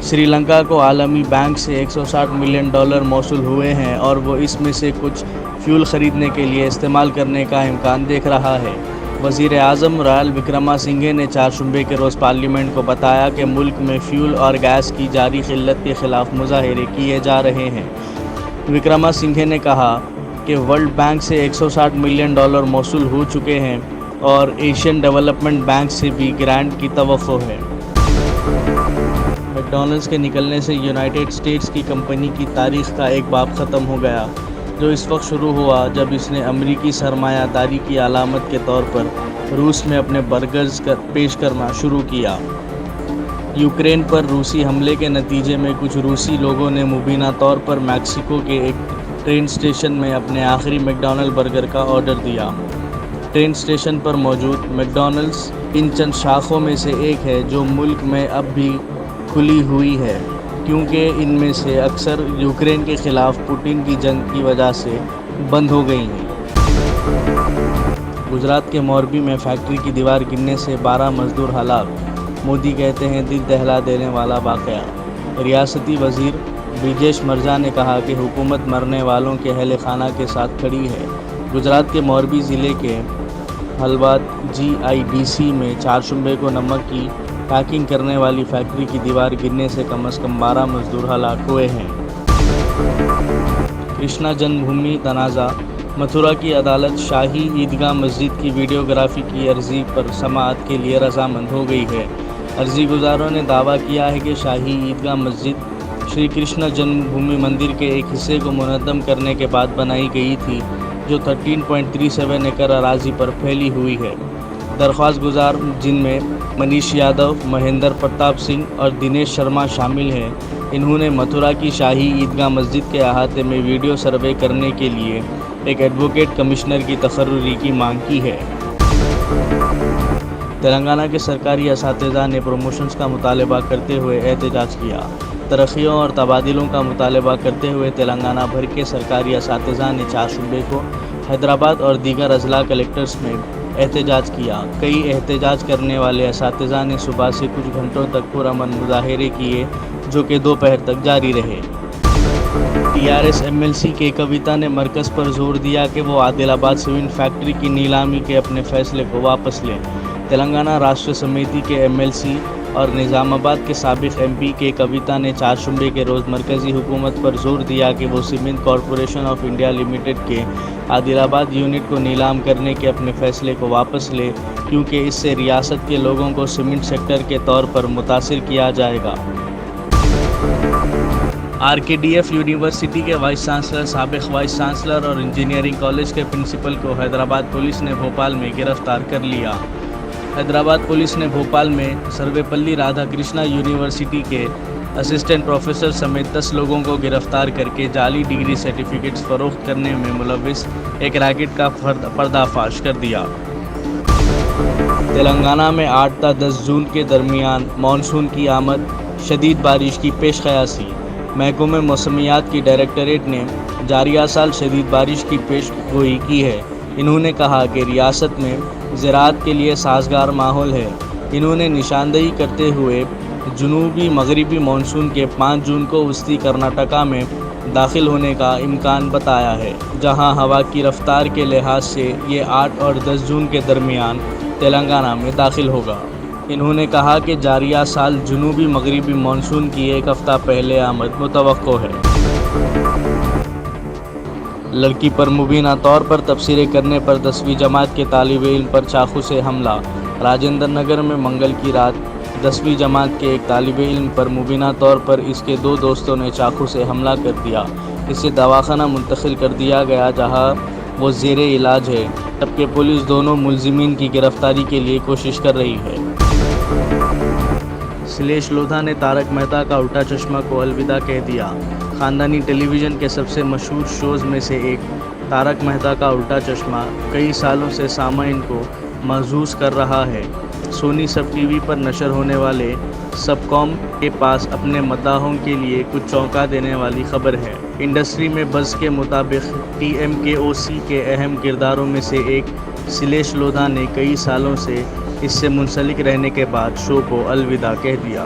سری لنکا کو عالمی بینک سے $160 ملین موصول ہوئے ہیں اور وہ اس میں سے کچھ فیول خریدنے کے لیے استعمال کرنے کا امکان دیکھ رہا ہے۔ وزیر اعظم رنیل وکرما سنگھے نے چہارشنبے کے روز پارلیمنٹ کو بتایا کہ ملک میں فیول اور گیس کی جاری قلت کے خلاف مظاہرے کیے جا رہے ہیں۔ وکرما سنگھے نے کہا کہ ورلڈ بینک سے $160 ملین موصول ہو چکے ہیں اور ایشین ڈیولپمنٹ بینک سے بھی گرانٹ کی توقع ہے۔ میک ڈونلڈز کے نکلنے سے یونائیٹڈ اسٹیٹس کی کمپنی کی تاریخ کا ایک باب ختم ہو گیا، جو اس وقت شروع ہوا جب اس نے امریکی سرمایہ داری کی علامت کے طور پر روس میں اپنے برگرز پیش کرنا شروع کیا۔ یوکرین پر روسی حملے کے نتیجے میں کچھ روسی لوگوں نے مبینہ طور پر میکسیکو کے ایک ٹرین اسٹیشن میں اپنے آخری میک ڈونلڈ برگر کا آرڈر دیا۔ ٹرین اسٹیشن پر موجود میک ڈونلڈز ان چند شاخوں میں سے ایک ہے جو ملک میں اب بھی کھلی ہوئی ہے، کیونکہ ان میں سے اکثر یوکرین کے خلاف پوٹن کی جنگ کی وجہ سے بند ہو گئی ہیں۔ گجرات کے موربی میں فیکٹری کی دیوار گرنے سے 12 مزدور ہلاک، مودی کہتے ہیں دل دہلا دینے والا واقعہ۔ ریاستی وزیر بریجیش مرجا نے کہا کہ حکومت مرنے والوں کے اہل خانہ کے ساتھ کھڑی ہے۔ گجرات کے موربی ضلع کے ہلواد GIDC میں چہارشنبے کو نمک کی پیکنگ کرنے والی فیکٹری کی دیوار گرنے سے کم 12 مزدور ہلاک ہوئے ہیں۔ کرشنا جنم بھومی تنازع، متھرا کی عدالت شاہی عیدگاہ مسجد کی ویڈیوگرافی کی عرضی پر سماعت کے لیے رضامند ہو گئی ہے۔ عرضی گزاروں نے دعویٰ کیا ہے کہ شاہی عیدگاہ مسجد شری کرشنا جنم بھومی مندر کے ایک حصے کو منہدم کرنے کے بعد بنائی گئی تھی، جو 13.37 ایکڑ اراضی پر پھیلی ہوئی ہے۔ درخواست گزار، جن میں منیش یادو، مہندر پرتاپ سنگھ اور دنیش شرما شامل ہیں، انہوں نے متھرا کی شاہی عیدگاہ مسجد کے احاطے میں ویڈیو سروے کرنے کے لیے ایک ایڈوکیٹ کمشنر کی تقرری کی مانگ کی ہے۔ تلنگانہ کے سرکاری اساتذہ نے پروموشنز کا مطالبہ کرتے ہوئے احتجاج کیا۔ ترقیوں اور تبادلوں کا مطالبہ کرتے ہوئے تلنگانہ بھر کے سرکاری اساتذہ نے چہارشنبے کو حیدرآباد اور دیگر اضلاع کلکٹریٹس میں احتجاج کیا۔ کئی احتجاج کرنے والے اساتذہ نے صبح سے کچھ گھنٹوں تک پرامن مظاہرے کیے، جو کہ دوپہر تک جاری رہے۔ TRS MLC کے کویتا نے مرکز پر زور دیا کہ وہ عادل آباد سیمنٹ فیکٹری کی نیلامی کے اپنے فیصلے کو واپس لیں۔ تلنگانہ راشٹر سمیتی کے MLC اور نظام آباد کے سابق MP کے کویتا نے چہارشنبے کے روز مرکزی حکومت پر زور دیا کہ وہ cement corporation of India limited کے عادل آباد یونٹ کو نیلام کرنے کے اپنے فیصلے کو واپس لے، کیونکہ اس سے ریاست کے لوگوں کو سیمنٹ سیکٹر کے طور پر متاثر کیا جائے گا۔ RKDF یونیورسٹی کے وائس چانسلر، سابق وائس چانسلر اور انجینئرنگ کالج کے پرنسپل کو حیدرآباد پولیس نے بھوپال میں گرفتار کر لیا۔ حیدرآباد پولیس نے بھوپال میں سروے پلی رادھا کرشنا یونیورسٹی کے اسسٹنٹ پروفیسر سمیت 10 لوگوں کو گرفتار کر کے جعلی ڈگری سرٹیفکیٹس فروخت کرنے میں ملوث ایک ریکٹ کا پردہ فاش کر دیا۔ تلنگانہ میں 8 تا 10 جون کے درمیان مانسون کی آمد، شدید بارش کی پیش قیاسی۔ محکمہ موسمیات کی ڈائریکٹریٹ نے جاریہ سال شدید بارش کی پیش گوئی کی ہے۔ انہوں نے کہا کہ ریاست میں زراعت کے لیے سازگار ماحول ہے۔ انہوں نے نشاندہی کرتے ہوئے جنوبی مغربی مانسون کے 5 جون کو وسطی کرناٹکا میں داخل ہونے کا امکان بتایا ہے، جہاں ہوا کی رفتار کے لحاظ سے یہ 8 اور 10 جون کے درمیان تلنگانہ میں داخل ہوگا۔ انہوں نے کہا کہ جاریہ سال جنوبی مغربی مانسون کی ایک ہفتہ پہلے آمد متوقع ہے۔ لڑکی پر مبینہ طور پر تبصرے کرنے پر 10ویں جماعت کے طالب علم پر چاقو سے حملہ۔ راجندر نگر میں منگل کی رات 10ویں جماعت کے ایک طالب علم پر مبینہ طور پر اس کے 2 دوستوں نے چاقو سے حملہ کر دیا۔ اسے دواخانہ منتقل کر دیا گیا جہاں وہ زیر علاج ہے، جبکہ پولیس دونوں ملزمین کی گرفتاری کے لیے کوشش کر رہی ہے۔ سلیش لودھا نے تارک مہتا کا الٹا چشمہ کو الوداع کہہ دیا۔ خاندانی ٹیلی ویژن کے سب سے مشہور شوز میں سے ایک تارک مہتا کا الٹا چشمہ کئی سالوں سے سامعین کو محظوظ کر رہا ہے۔ سونی سب ٹی وی پر نشر ہونے والے سب کام کے پاس اپنے مداحوں کے لیے کچھ چونکا دینے والی خبر ہے۔ انڈسٹری میں بز کے مطابق TMKOC کے اہم کرداروں میں سے ایک سلیش لودھا نے کئی سالوں سے اس سے منسلک رہنے کے بعد شو کو الوداع کہہ دیا۔